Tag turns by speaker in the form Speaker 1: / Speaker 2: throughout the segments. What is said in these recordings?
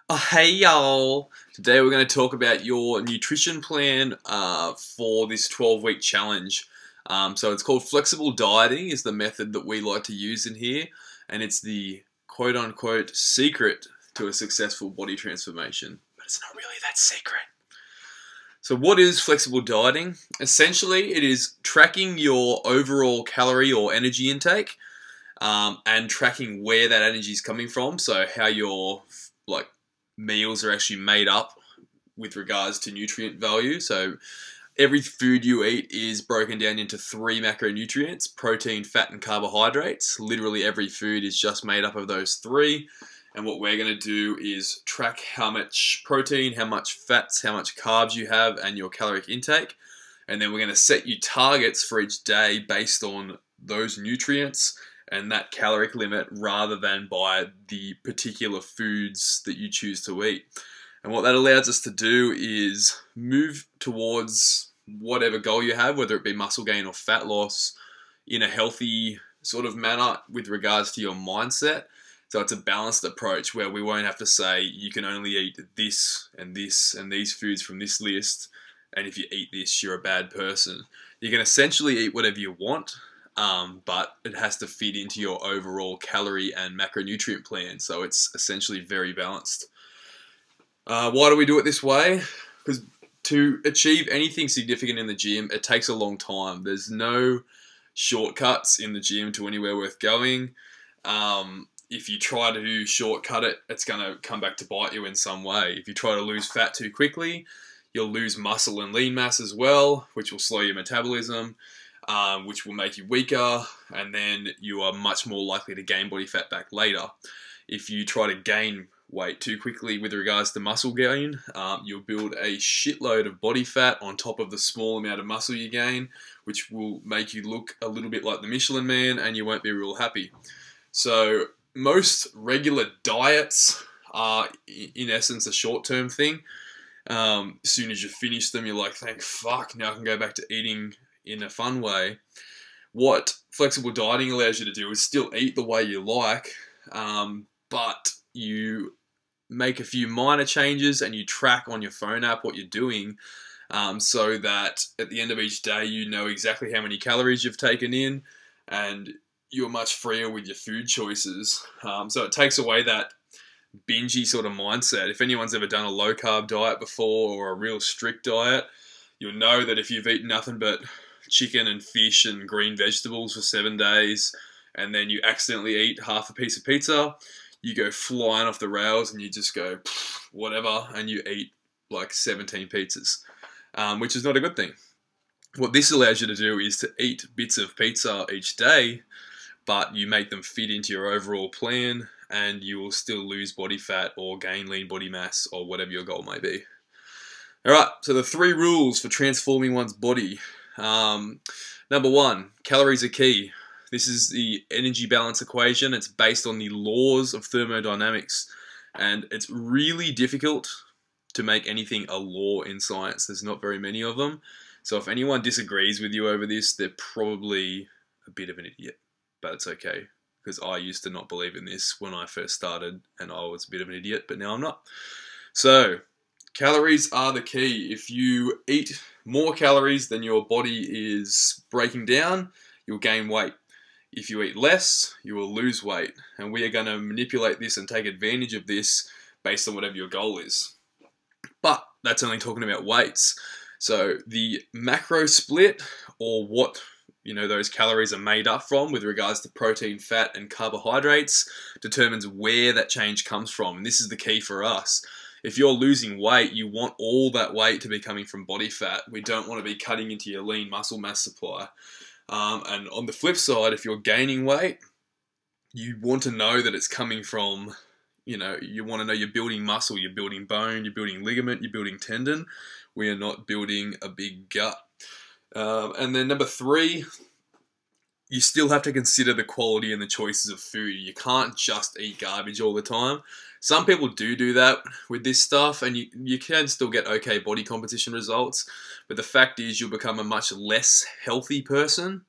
Speaker 1: Oh, hey y'all! Today we're going to talk about your nutrition plan for this 12-week challenge. So it's called flexible dieting is the method that we like to use in here, and it's the quote-unquote secret to a successful body transformation. But it's not really that secret. So what is flexible dieting? Essentially, it is tracking your overall calorie or energy intake and tracking where that energy is coming from. So how your meals are actually made up with regards to nutrient value. So every food you eat is broken down into 3 macronutrients: protein, fat, and carbohydrates. Literally every food is just made up of those 3. And what we're going to do is track how much protein, how much fats, how much carbs you have, and your caloric intake. And then we're going to set you targets for each day based on those nutrients and that caloric limit, rather than by the particular foods that you choose to eat. And what that allows us to do is move towards whatever goal you have, whether it be muscle gain or fat loss, in a healthy sort of manner with regards to your mindset. So it's a balanced approach where we won't have to say you can only eat this and this and these foods from this list, and if you eat this, you're a bad person. You can essentially eat whatever you want, but it has to fit into your overall calorie and macronutrient plan. So it's essentially very balanced. Why do we do it this way? Because to achieve anything significant in the gym, it takes a long time. There's no shortcuts in the gym to anywhere worth going. If you try to shortcut it, it's going to come back to bite you in some way. If you try to lose fat too quickly, you'll lose muscle and lean mass as well, which will slow your metabolism, which will make you weaker, and then you are much more likely to gain body fat back later. If you try to gain weight too quickly with regards to muscle gain, you'll build a shitload of body fat on top of the small amount of muscle you gain, which will make you look a little bit like the Michelin Man, and you won't be real happy. So most regular diets are, in essence, a short-term thing. As soon as you finish them, you're like, thank fuck, now I can go back to eating in a fun way. What flexible dieting allows you to do is still eat the way you like, but you make a few minor changes and you track on your phone app what you're doing, so that at the end of each day you know exactly how many calories you've taken in, and you're much freer with your food choices. So it takes away that bingey sort of mindset. If anyone's ever done a low carb diet before, or a real strict diet, you'll know that if you've eaten nothing but chicken and fish and green vegetables for 7 days, and then you accidentally eat half a piece of pizza, you go flying off the rails and you just go whatever, and you eat like 17 pizzas, which is not a good thing. What this allows you to do is to eat bits of pizza each day, but you make them fit into your overall plan, and you will still lose body fat or gain lean body mass, or whatever your goal may be. Alright, so the 3 rules for transforming one's body. Number 1, calories are key. This is the energy balance equation. It's based on the laws of thermodynamics, and it's really difficult to make anything a law in science. There's not very many of them. So if anyone disagrees with you over this, they're probably a bit of an idiot. But it's okay, because I used to not believe in this when I first started, and I was a bit of an idiot, but now I'm not. So calories are the key. If you eat more calories than your body is breaking down, you'll gain weight. If you eat less, you will lose weight. And we are going to manipulate this and take advantage of this based on whatever your goal is. But that's only talking about weights. So the macro split, or what those calories are made up from with regards to protein, fat, and carbohydrates, determines where that change comes from. And this is the key for us. If you're losing weight, you want all that weight to be coming from body fat. We don't want to be cutting into your lean muscle mass supply. And on the flip side, if you're gaining weight, you want to know that it's coming from, you want to know you're building muscle, you're building bone, you're building ligament, you're building tendon. We are not building a big gut. And then number 3, you still have to consider the quality and the choices of food. You can't just eat garbage all the time. Some people do that with this stuff, and you can still get okay body composition results, but the fact is you'll become a much less healthy person.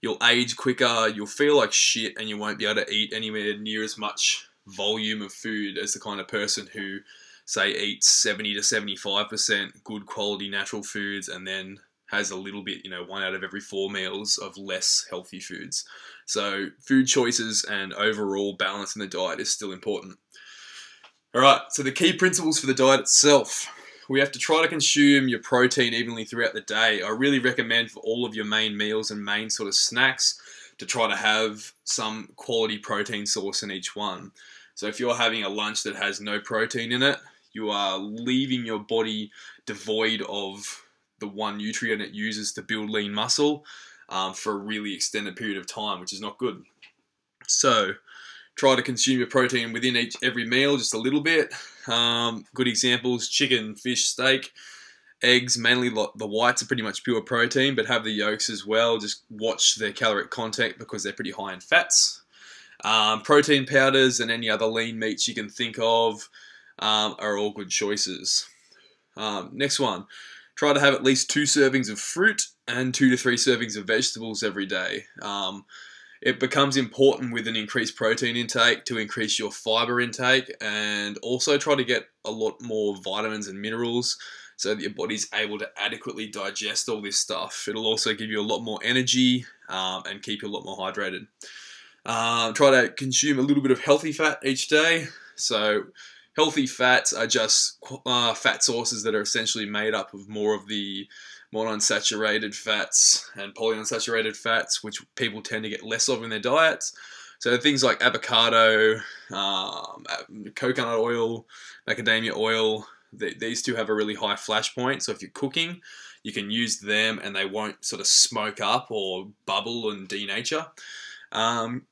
Speaker 1: You'll age quicker, you'll feel like shit, and you won't be able to eat anywhere near as much volume of food as the kind of person who, say, eats 70 to 75% good quality natural foods and then has a little bit, 1 out of every 4 meals of less healthy foods. So food choices and overall balance in the diet is still important. All right, so the key principles for the diet itself. We have to try to consume your protein evenly throughout the day. I really recommend for all of your main meals and main sort of snacks to try to have some quality protein source in each one. So if you're having a lunch that has no protein in it, you are leaving your body devoid of the one nutrient it uses to build lean muscle for a really extended period of time, which is not good. So try to consume your protein within every meal, just a little bit. Good examples: chicken, fish, steak, eggs. Mainly the whites are pretty much pure protein, but have the yolks as well. Just watch their caloric content because they're pretty high in fats. Protein powders and any other lean meats you can think of are all good choices. Next one. Try to have at least 2 servings of fruit and 2 to 3 servings of vegetables every day. It becomes important with an increased protein intake to increase your fiber intake, and also try to get a lot more vitamins and minerals so that your body's able to adequately digest all this stuff. It'll also give you a lot more energy and keep you a lot more hydrated. Try to consume a little bit of healthy fat each day. So healthy fats are just fat sources that are essentially made up of more of the monounsaturated fats and polyunsaturated fats, which people tend to get less of in their diets. So things like avocado, coconut oil, macadamia oil, these two have a really high flash point. So if you're cooking, you can use them and they won't sort of smoke up or bubble and denature.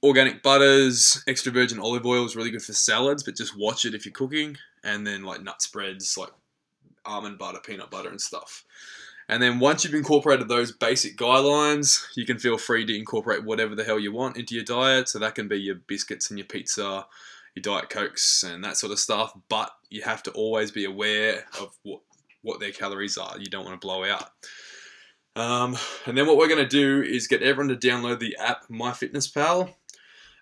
Speaker 1: Organic butters, extra virgin olive oil is really good for salads, but just watch it if you're cooking. And then like nut spreads, like almond butter, peanut butter and stuff. And then once you've incorporated those basic guidelines, you can feel free to incorporate whatever the hell you want into your diet. So that can be your biscuits and your pizza, your Diet Cokes and that sort of stuff. But you have to always be aware of what their calories are. You don't want to blow out. And then what we're going to do is get everyone to download the app MyFitnessPal,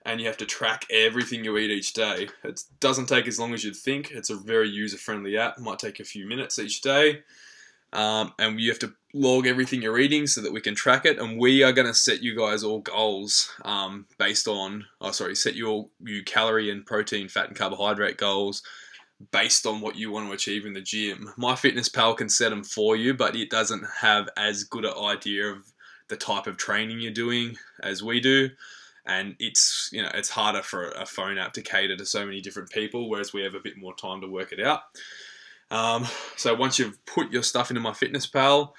Speaker 1: and you have to track everything you eat each day. It doesn't take as long as you'd think. It's a very user-friendly app. It might take a few minutes each day. And you have to log everything you're eating so that we can track it. And we are going to set you guys all goals based on, set you calorie and protein, fat and carbohydrate goals based on what you want to achieve in the gym. MyFitnessPal can set them for you, but it doesn't have as good an idea of the type of training you're doing as we do. And it's harder for a phone app to cater to so many different people, whereas we have a bit more time to work it out. So once you've put your stuff into MyFitnessPal,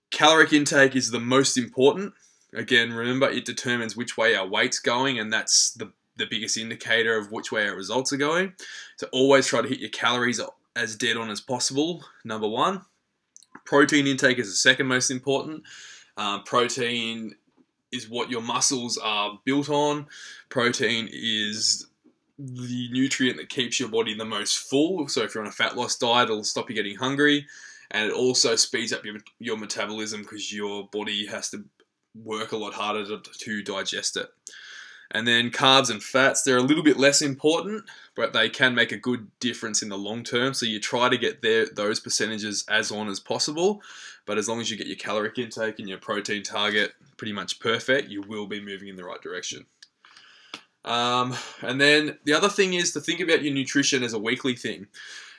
Speaker 1: caloric intake is the most important. Again, remember, it determines which way our weight's going, and that's the biggest indicator of which way our results are going. So always try to hit your calories as dead on as possible, number one. Protein intake is the second most important. Protein is what your muscles are built on. Protein is the nutrient that keeps your body the most full. So if you're on a fat loss diet, it'll stop you getting hungry, and it also speeds up your metabolism because your body has to work a lot harder to digest it. And then carbs and fats, they're a little bit less important, but they can make a good difference in the long term. So you try to get those percentages as on as possible, but as long as you get your caloric intake and your protein target pretty much perfect, you will be moving in the right direction. And then the other thing is to think about your nutrition as a weekly thing.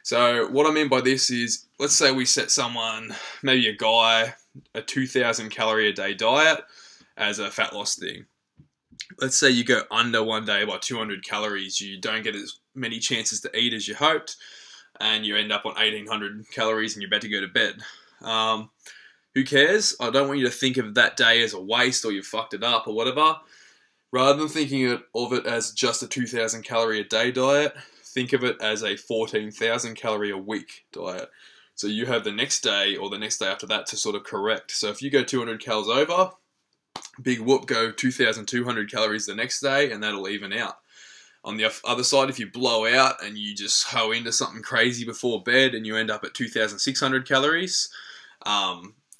Speaker 1: So what I mean by this is, let's say we set someone, maybe a guy, a 2,000 calorie a day diet as a fat loss thing. Let's say you go under one day by 200 calories, you don't get as many chances to eat as you hoped, and you end up on 1,800 calories and you're about to go to bed. Who cares? I don't want you to think of that day as a waste or you fucked it up or whatever. Rather than thinking of it as just a 2,000 calorie a day diet, think of it as a 14,000 calorie a week diet. So you have the next day or the next day after that to sort of correct. So if you go 200 calories over, big whoop, go 2,200 calories the next day, and that'll even out. On the other side, if you blow out and you just hoe into something crazy before bed and you end up at 2,600 calories,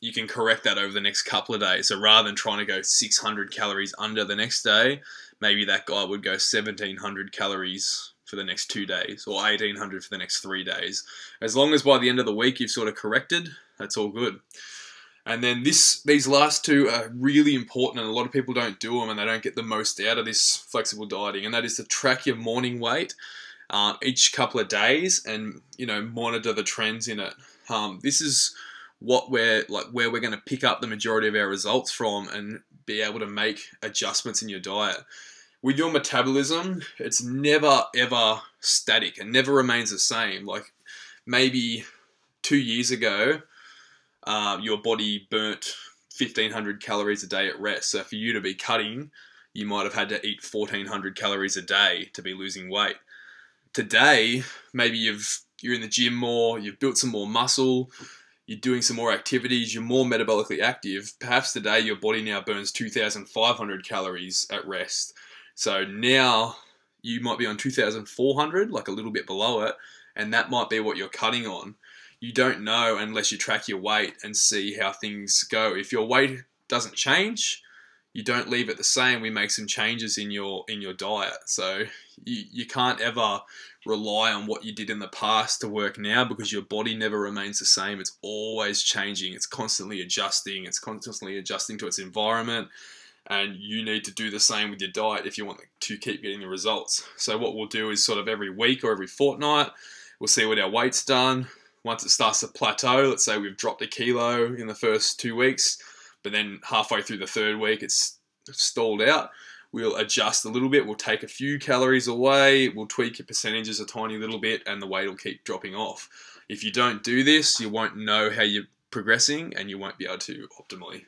Speaker 1: you can correct that over the next couple of days. So rather than trying to go 600 calories under the next day, maybe that guy would go 1700 calories for the next 2 days, or 1800 for the next 3 days. As long as by the end of the week you've sort of corrected, that's all good. And then these last two are really important, and a lot of people don't do them, and they don't get the most out of this flexible dieting. And that is to track your morning weight each couple of days, and monitor the trends in it. This is what where we're going to pick up the majority of our results from, and be able to make adjustments in your diet. With your metabolism, it's never ever static and never remains the same. Like maybe 2 years ago, your body burnt 1500 calories a day at rest. So for you to be cutting, you might have had to eat 1400 calories a day to be losing weight. Today, maybe you're in the gym more, you've built some more muscle, you're doing some more activities, you're more metabolically active. Perhaps today your body now burns 2,500 calories at rest. So now you might be on 2,400, like a little bit below it, and that might be what you're cutting on. You don't know unless you track your weight and see how things go. If your weight doesn't change, you don't leave it the same. We make some changes in your diet. So you can't ever rely on what you did in the past to work now, because your body never remains the same. It's always changing. It's constantly adjusting. It's constantly adjusting to its environment. And you need to do the same with your diet if you want to keep getting the results. So what we'll do is sort of every week or every fortnight, we'll see what our weight's done. Once it starts to plateau, let's say we've dropped a kilo in the first 2 weeks, but then halfway through the third week it's stalled out, we'll adjust a little bit. We'll take a few calories away, we'll tweak your percentages a tiny little bit, and the weight will keep dropping off. If you don't do this, you won't know how you're progressing, and you won't be able to optimally.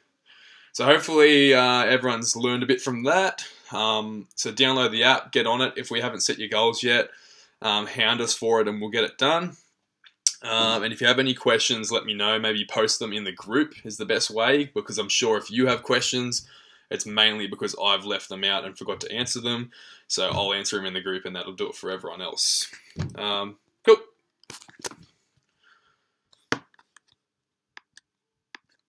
Speaker 1: So hopefully everyone's learned a bit from that. So download the app, get on it. If we haven't set your goals yet, hound us for it and we'll get it done. And if you have any questions, let me know. Maybe post them in the group is the best way, because I'm sure if you have questions, it's mainly because I've left them out and forgot to answer them. So I'll answer them in the group, and that'll do it for everyone else.